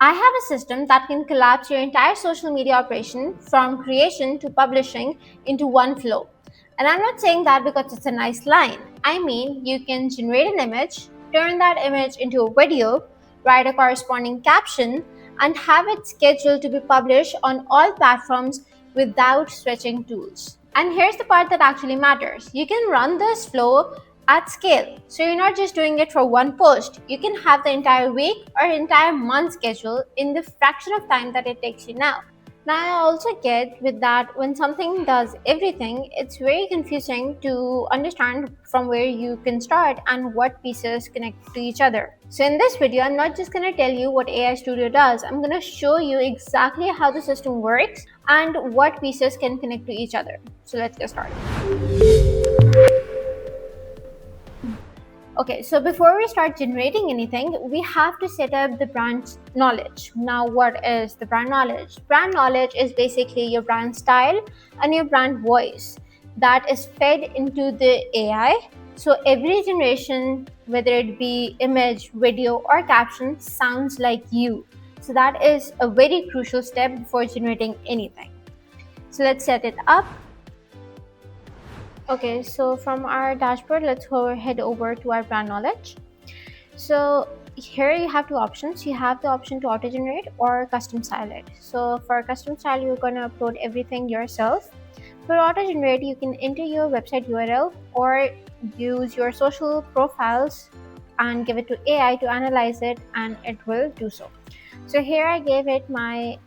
I have a system that can collapse your entire social media operation from creation to publishing into one flow. And I'm not saying that because it's a nice line. I mean, you can generate an image, turn that image into a video, write a corresponding caption, and have it scheduled to be published on all platforms without switching tools. And here's the part that actually matters. You can run this flow at scale. So you're not just doing it for one post. You can have the entire week or entire month schedule in the fraction of time that it takes you now. Now, I also get with that when something does everything, it's very confusing to understand from where you can start and what pieces connect to each other. So in this video, I'm not just going to tell you what AI Studio does. I'm going to show you exactly how the system works and what pieces can connect to each other. So let's get started. Okay, so before we start generating anything, we have to set up the brand knowledge. Now, what is the brand knowledge? Brand knowledge is basically your brand style and your brand voice that is fed into the AI. So every generation, whether it be image, video, or caption, sounds like you. So that is a very crucial step before generating anything. So let's set it up. Okay, so from our dashboard, let's head over to our brand knowledge. So here you have two options. You have the option to auto generate or custom style it. So for custom style, you're going to upload everything yourself. For auto generate, you can enter your website URL or use your social profiles and give it to AI to analyze it, and it will do so. So here I gave it my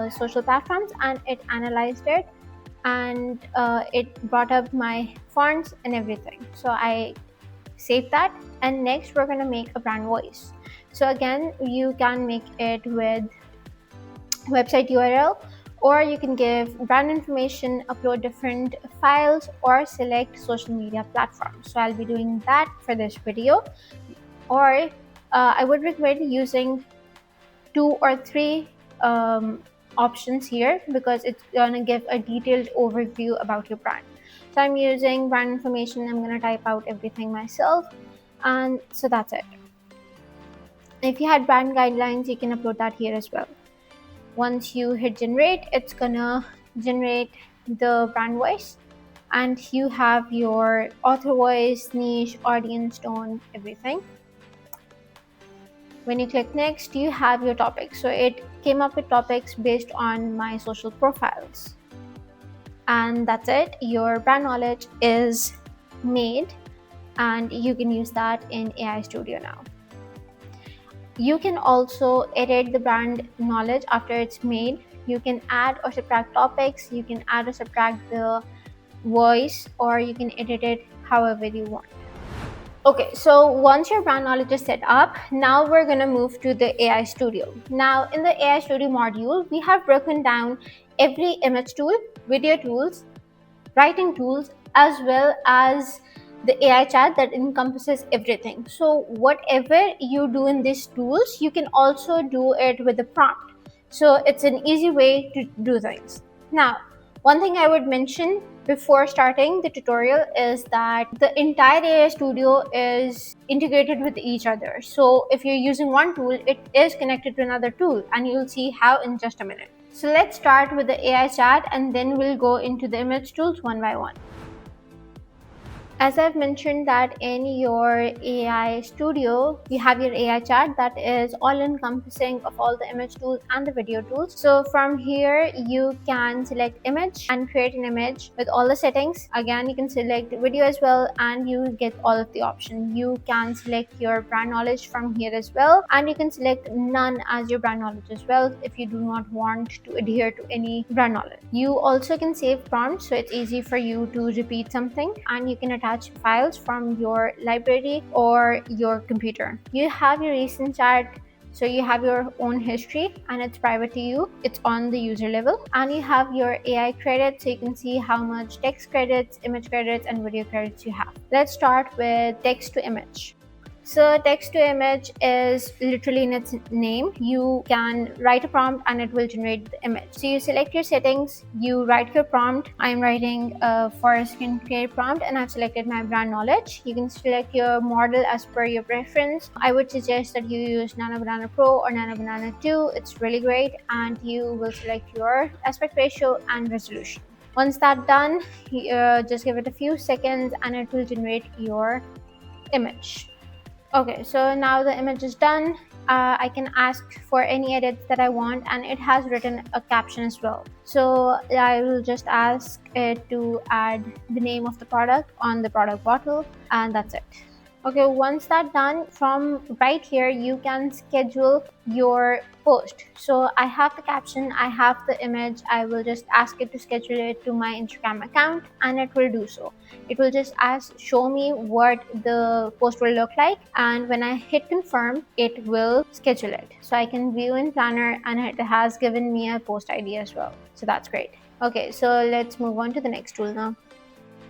social platforms and it analyzed it, and it brought up my fonts and everything. So I saved that, and next we're going to make a brand voice. So again, you can make it with website URL, or you can give brand information, upload different files, or select social media platforms. So I'll be doing that for this video, or I would recommend using 2 or 3 options here because it's gonna give a detailed overview about your brand. So I'm using brand information. I'm gonna type out everything myself, and so that's it. If you had brand guidelines, you can upload that here as well. Once you hit generate, it's gonna generate the brand voice, and you have your author voice, niche, audience, tone, everything. When you click next, you have your topics. So it came up with topics based on my social profiles. And that's it. Your brand knowledge is made, and you can use that in AI Studio now. You can also edit the brand knowledge after it's made. You can add or subtract topics. You can add or subtract the voice, or you can edit it however you want. Okay, so once your brand knowledge is set up, now we're going to move to the AI Studio. Now in the AI Studio module, we have broken down every image tool, video tools, writing tools, as well as the AI chat that encompasses everything. So whatever you do in these tools, you can also do it with the prompt. So it's an easy way to do things. Now, one thing I would mention before starting the tutorial is that the entire AI Studio is integrated with each other. So if you're using one tool, it is connected to another tool, and you'll see how in just a minute. So let's start with the AI chat, and then we'll go into the image tools one by one. As I've mentioned that in your AI Studio, you have your AI chat that is all encompassing of all the image tools and the video tools. So from here, you can select image and create an image with all the settings. Again, you can select video as well, and you get all of the options. You can select your brand knowledge from here as well, and you can select none as your brand knowledge as well if you do not want to adhere to any brand knowledge. You also can save prompts, so it's easy for you to repeat something, and you can attach files from your library or your computer. You have your recent chat, so you have your own history, and it's private to you. It's on the user level, and you have your AI credits, so you can see how much text credits, image credits, and video credits you have. Let's start with text to image. So text to image is literally in its name. You can write a prompt and it will generate the image. So you select your settings, you write your prompt. I'm writing for a skincare prompt and I've selected my brand knowledge. You can select your model as per your preference. I would suggest that you use Nano Banana Pro or Nano Banana 2. It's really great, and you will select your aspect ratio and resolution. Once that's done, just give it a few seconds and it will generate your image. Okay, so now the image is done. I can ask for any edits that I want, and it has written a caption as well. So I will just ask it to add the name of the product on the product bottle, and that's it. Okay, once that's done, from right here you can schedule your post. So I have the caption, I have the image. I will just ask it to schedule it to my Instagram account and it will do so. It will just show me what the post will look like, and when I hit confirm, it will schedule it. So I can view in planner and it has given me a post ID as well. So that's great. Okay, so let's move on to the next tool now.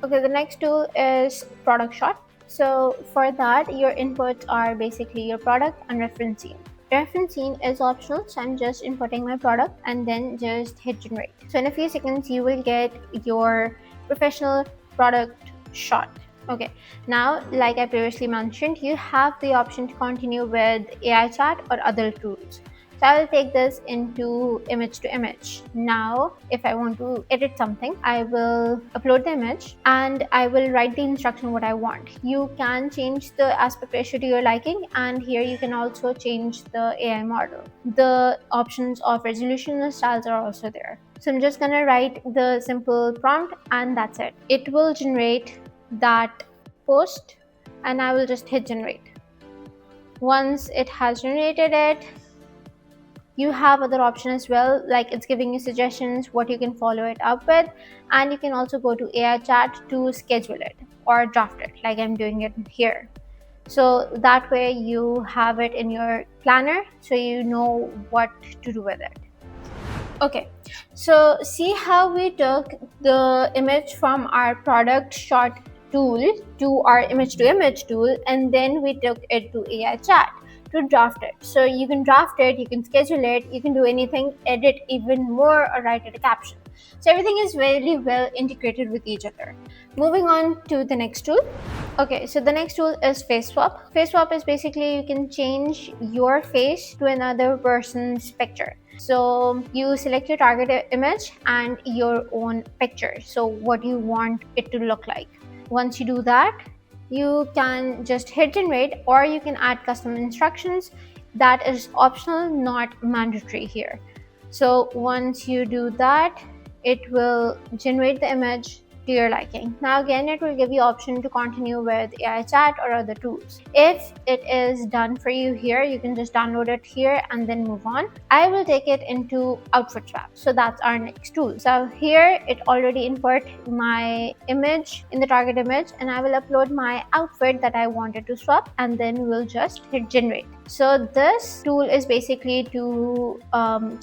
Okay, the next tool is product shot. So for that, your inputs are basically your product and reference scene. Reference scene is optional, so I'm just inputting my product and then just hit generate. So in a few seconds, you will get your professional product shot. Okay, now like I previously mentioned, you have the option to continue with AI chat or other tools. So I will take this into image to image. Now, if I want to edit something, I will upload the image and I will write the instruction what I want. You can change the aspect ratio to your liking, and here you can also change the AI model. The options of resolution and styles are also there. So I'm just gonna write the simple prompt and that's it. It will generate that post and I will just hit generate. Once it has generated it, you have other options as well, like it's giving you suggestions what you can follow it up with, and you can also go to AI chat to schedule it or draft it like I'm doing it here. So that way you have it in your planner so you know what to do with it. Okay, so see how we took the image from our product shot tool to our image to image tool, and then we took it to AI chat to draft it. So you can draft it, you can schedule it, you can do anything, edit even more, or write it a caption. So everything is very well integrated with each other. Moving on to the next tool. Okay, so the next tool is face swap. Face swap is basically you can change your face to another person's picture. So you select your target image and your own picture. So what you want it to look like. Once you do that, you can just hit generate, or you can add custom instructions. That is optional, not mandatory here. So once you do that, it will generate the image to your liking. Now again, it will give you option to continue with AI chat or other tools. If it is done for you here, you can just download it here and then move on. I will take it into outfit swap. So that's our next tool. So here it already import my image in the target image, and I will upload my outfit that I wanted to swap, and then we'll just hit generate. So this tool is basically to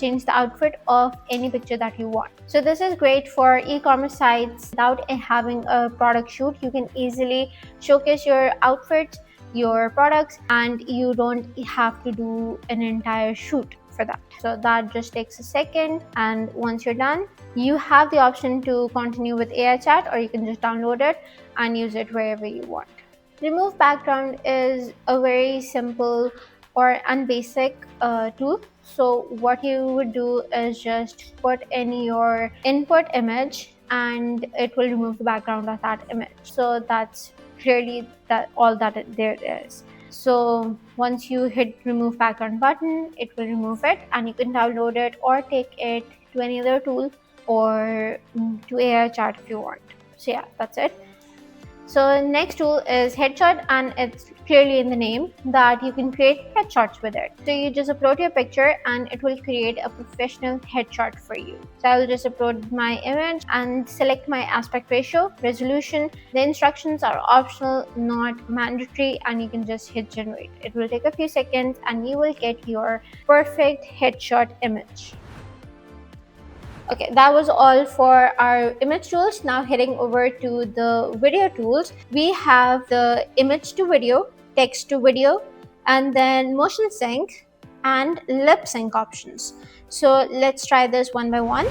change the outfit of any picture that you want. So this is great for e-commerce sites. Without having a product shoot, you can easily showcase your outfits, your products, and you don't have to do an entire shoot for that. So that just takes a second, and once you're done, you have the option to continue with AI chat, or you can just download it and use it wherever you want. Remove background is a very simple or basic tool. So what you would do is just put in your input image and it will remove the background of that image. So that's clearly all that there is. So once you hit remove background button, it will remove it, and you can download it or take it to any other tool or to AI chat if you want. So yeah, that's it. So next tool is headshot, and it's clearly in the name that you can create headshots with it. So you just upload your picture and it will create a professional headshot for you. So I will just upload my image and select my aspect ratio, resolution. The instructions are optional, not mandatory, and you can just hit generate. It will take a few seconds and you will get your perfect headshot image. Okay, that was all for our image tools. Now heading over to the video tools, we have the image to video, text to video, and then motion sync and lip sync options. So let's try this one by one.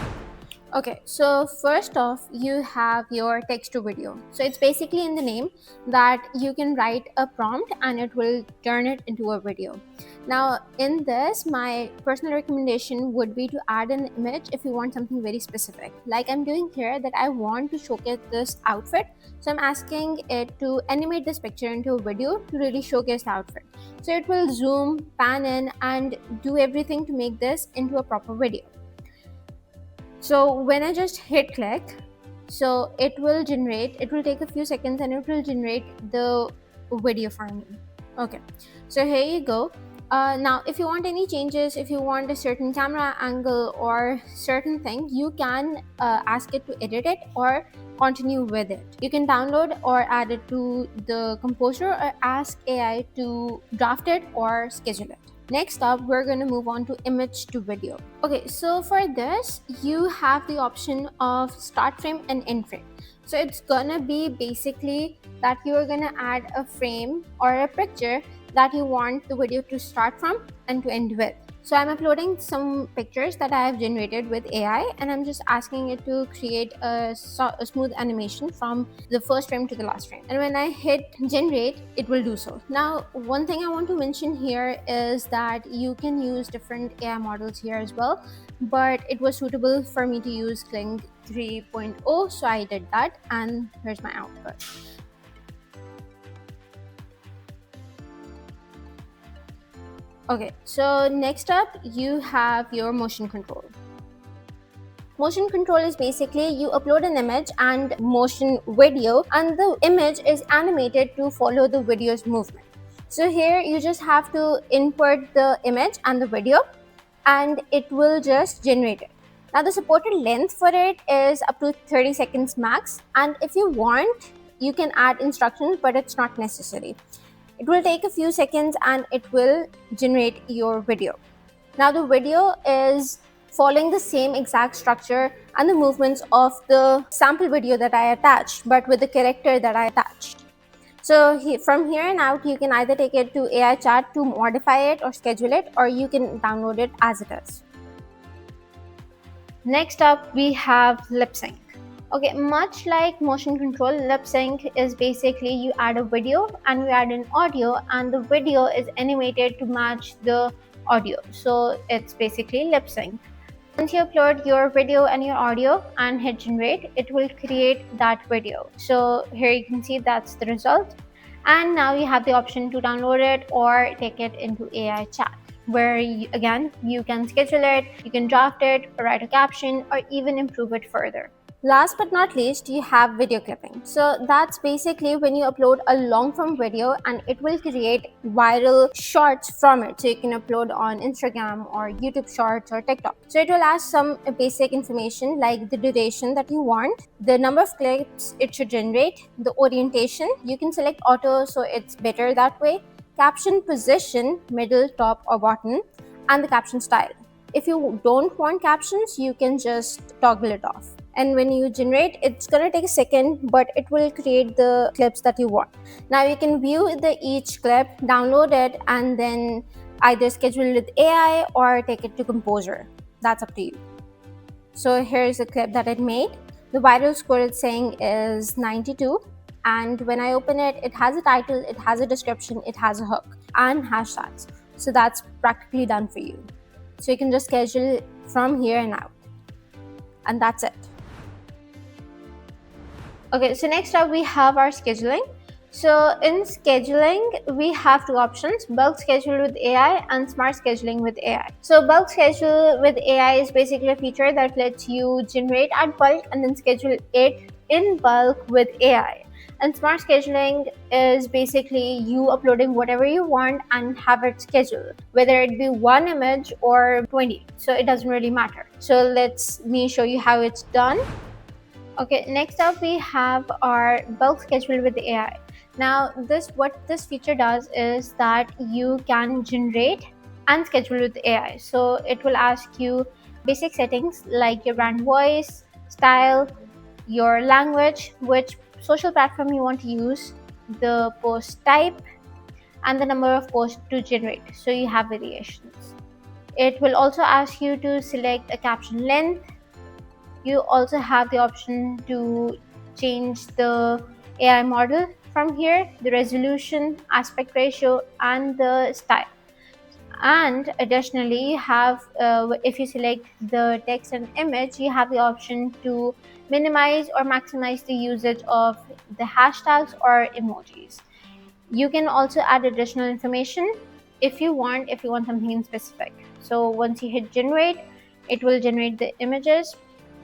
Okay, so first off, you have your text to video. So it's basically in the name that you can write a prompt and it will turn it into a video. Now in this, my personal recommendation would be to add an image if you want something very specific. Like I'm doing here, that I want to showcase this outfit. So I'm asking it to animate this picture into a video to really showcase the outfit. So it will zoom, pan in, and do everything to make this into a proper video. So when I just hit click, so it will take a few seconds and it will generate the video for me. Okay, so here you go. Now if you want any changes, if you want a certain camera angle or certain thing, you can ask it to edit it or continue with it. You can download or add it to the composer or ask AI to draft it or schedule it. Next up, we're going to move on to image to video. Okay, so for this, you have the option of start frame and end frame. So it's gonna be basically that you're gonna add a frame or a picture that you want the video to start from and to end with. So I'm uploading some pictures that I have generated with AI, and I'm just asking it to create a smooth animation from the first frame to the last frame. And when I hit generate, it will do so. Now, one thing I want to mention here is that you can use different AI models here as well, but it was suitable for me to use Kling 3.0, so I did that, and here's my output. Okay, so next up you have your motion control. Motion control is basically you upload an image and motion video, and the image is animated to follow the video's movement. So here you just have to input the image and the video and it will just generate it. Now the supported length for it is up to 30 seconds max, and if you want you can add instructions, but it's not necessary. It will take a few seconds and it will generate your video. Now the video is following the same exact structure and the movements of the sample video that I attached, but with the character that I attached. So from here on out, you can either take it to AI chat to modify it or schedule it, or you can download it as it is. Next up, we have lip sync. Okay, much like motion control, lip sync is basically you add a video and you add an audio, and the video is animated to match the audio. So it's basically lip sync. Once you upload your video and your audio and hit generate, it will create that video. So here you can see that's the result. And now you have the option to download it or take it into AI chat, where you can schedule it, you can draft it, write a caption, or even improve it further. Last but not least, you have video clipping. So that's basically when you upload a long form video and it will create viral shorts from it. So you can upload on Instagram or YouTube Shorts or TikTok. So it will ask some basic information like the duration that you want, the number of clips it should generate, the orientation. You can select auto, so it's better that way. Caption position, middle, top, or bottom, and the caption style. If you don't want captions, you can just toggle it off. And when you generate, it's gonna take a second, but it will create the clips that you want. Now you can view each clip, download it, and then either schedule it with AI or take it to Composer. That's up to you. So here's a clip that it made. The viral score it's saying is 92. And when I open it, it has a title, it has a description, it has a hook, and hashtags. So that's practically done for you. So you can just schedule from here and out. And that's it. Okay, so next up we have our scheduling. So in scheduling, we have two options: bulk schedule with AI and smart scheduling with AI. So bulk schedule with AI is basically a feature that lets you generate at bulk and then schedule it in bulk with AI. And smart scheduling is basically you uploading whatever you want and have it scheduled, whether it be one image or 20. So it doesn't really matter. So let me show you how it's done. Okay, next up we have our bulk schedule with AI. Now what this feature does is that you can generate and schedule with AI. So it will ask you basic settings like your brand voice, style, your language, which social platform you want to use, the post type, and the number of posts to generate, so you have variations. It will also ask you to select a caption length. You also have the option to change the AI model from here, the resolution, aspect ratio, and the style. And additionally, you have if you select the text and image, you have the option to minimize or maximize the usage of the hashtags or emojis. You can also add additional information if you want something in specific. So once you hit generate, it will generate the images,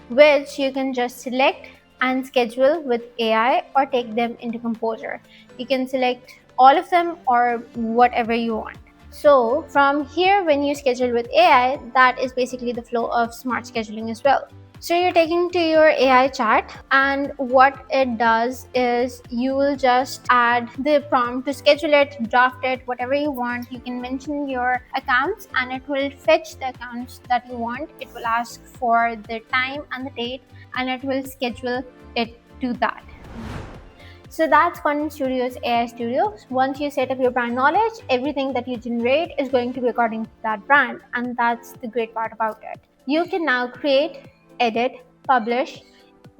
which you can just select and schedule with AI or take them into Composer. You can select all of them or whatever you want. So from here, when you schedule with AI, that is basically the flow of smart scheduling as well. So you're taking to your AI chat, and what it does is you will just add the prompt to schedule it, draft it, whatever you want. You can mention your accounts and it will fetch the accounts that you want. It will ask for the time and the date and it will schedule it to that. So that's ContentStudio's AI Studio. Once you set up your brand knowledge, everything that you generate is going to be according to that brand. And that's the great part about it. You can now create, edit, publish,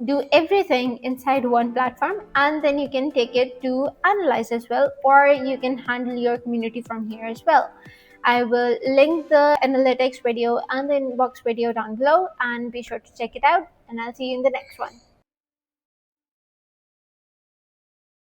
do everything inside one platform, and then you can take it to analyze as well, or you can handle your community from here as well. I will link the analytics video and the inbox video down below, and be sure to check it out, and I'll see you in the next one.